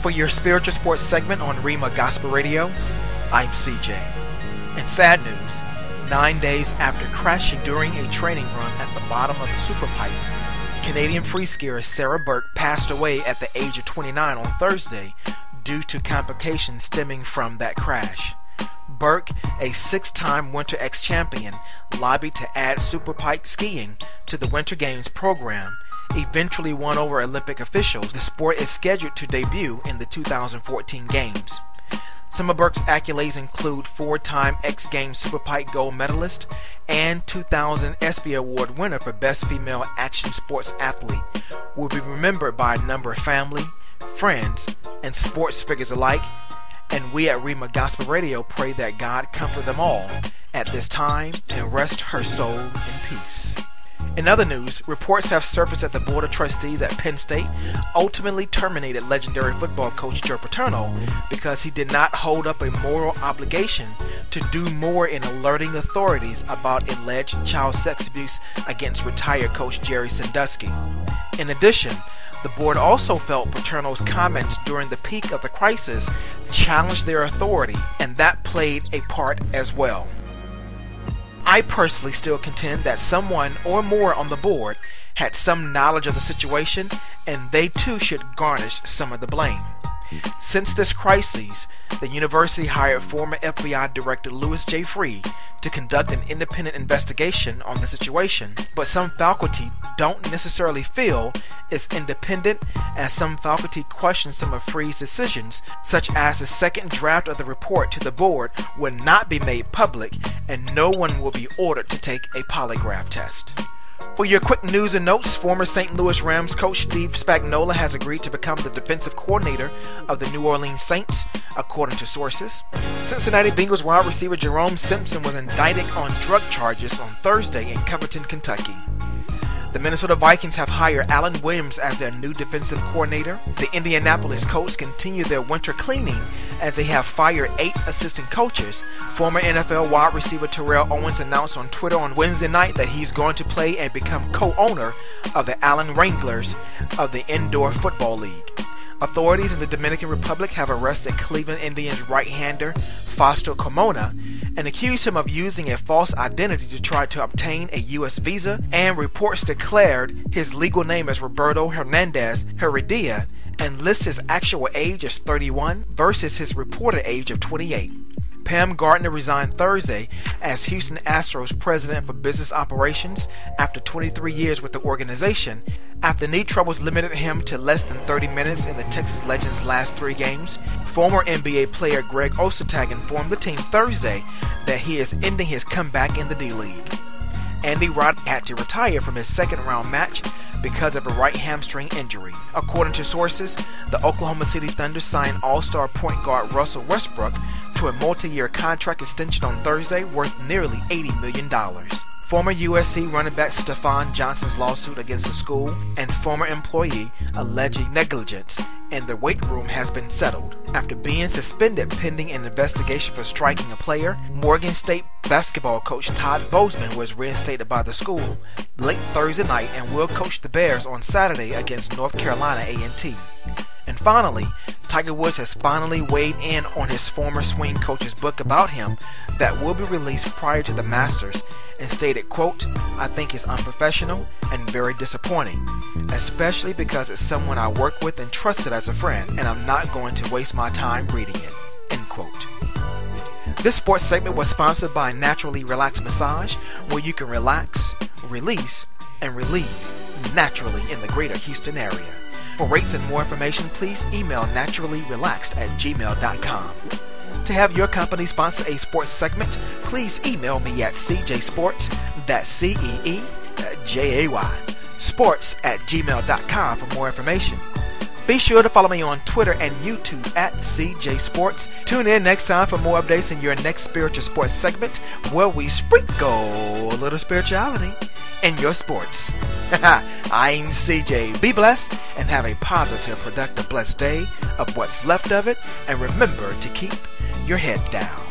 For your spiritual sports segment on Rhema Gospel Radio, I'm CJ. In sad news, 9 days after crashing during a training run at the bottom of the super pipe, Canadian freeskier Sarah Burke passed away at the age of 29 on Thursday due to complications stemming from that crash. Burke, a 6-time Winter X champion, lobbied to add super pipe skiing to the Winter Games program, eventually won over Olympic officials. The sport is scheduled to debut in the 2014 Games. Some of Burke's accolades include 4-time X Games Superpipe gold medalist and 2000 ESPY Award winner for Best Female Action Sports Athlete. Will be remembered by a number of family, friends, and sports figures alike, and we at Rhema Gospel Radio pray that God comfort them all at this time and rest her soul in peace. In other news, reports have surfaced that the Board of Trustees at Penn State ultimately terminated legendary football coach Joe Paterno because he did not hold up a moral obligation to do more in alerting authorities about alleged child sex abuse against retired coach Jerry Sandusky. In addition, the board also felt Paterno's comments during the peak of the crisis challenged their authority, and that played a part as well. I personally still contend that someone or more on the board had some knowledge of the situation, and they too should garnish some of the blame. Since this crisis, the university hired former FBI Director Louis J. Freeh to conduct an independent investigation on the situation, but some faculty don't necessarily feel it's independent, as some faculty question some of Freeh's decisions, such as the second draft of the report to the board will not be made public and no one will be ordered to take a polygraph test. For your quick news and notes, former St. Louis Rams coach Steve Spagnuolo has agreed to become the defensive coordinator of the New Orleans Saints, according to sources. Cincinnati Bengals wide receiver Jerome Simpson was indicted on drug charges on Thursday in Covington, Kentucky. The Minnesota Vikings have hired Alan Williams as their new defensive coordinator. The Indianapolis Colts continue their winter cleaning as they have fired 8 assistant coaches. Former NFL wide receiver Terrell Owens announced on Twitter on Wednesday night that he's going to play and become co-owner of the Allen Wranglers of the Indoor Football League. Authorities in the Dominican Republic have arrested Cleveland Indians right-hander Fausto Carmona and accused him of using a false identity to try to obtain a U.S. visa, and reports declared his legal name as Roberto Hernandez Heredia and lists his actual age as 31 versus his reported age of 28. Pam Gardner resigned Thursday as Houston Astros president for business operations after 23 years with the organization, after knee troubles limited him to less than 30 minutes in the Texas Legends' last 3 games. Former NBA player Greg Ostertag informed the team Thursday that he is ending his comeback in the D-League. Andy Roddick had to retire from his second-round match because of a right hamstring injury. According to sources, the Oklahoma City Thunder signed all-star point guard Russell Westbrook to a multi-year contract extension on Thursday worth nearly $80 million. Former USC running back Stephon Johnson's lawsuit against the school and former employee alleging negligence in the weight room has been settled. After being suspended pending an investigation for striking a player, Morgan State basketball coach Todd Bozeman was reinstated by the school late Thursday night and will coach the Bears on Saturday against North Carolina A&T. And finally, Tiger Woods has finally weighed in on his former swing coach's book about him that will be released prior to the Masters, and stated, quote, "I think it's unprofessional and very disappointing, especially because it's someone I work with and trusted as a friend, and I'm not going to waste my time reading it," end quote. This sports segment was sponsored by Naturally Relax Massage, where you can relax, release, and relieve naturally in the greater Houston area. For rates and more information, please email naturallyrelaxed@gmail.com. To have your company sponsor a sports segment, please email me at CJSports, that's CEEJAY, sports@gmail.com for more information. Be sure to follow me on Twitter and YouTube at CJ Sports. Tune in next time for more updates in your next spiritual sports segment, where we sprinkle a little spirituality in your sports. I'm CJ. Be blessed and have a positive, productive, blessed day of what's left of it. And remember to keep your head down.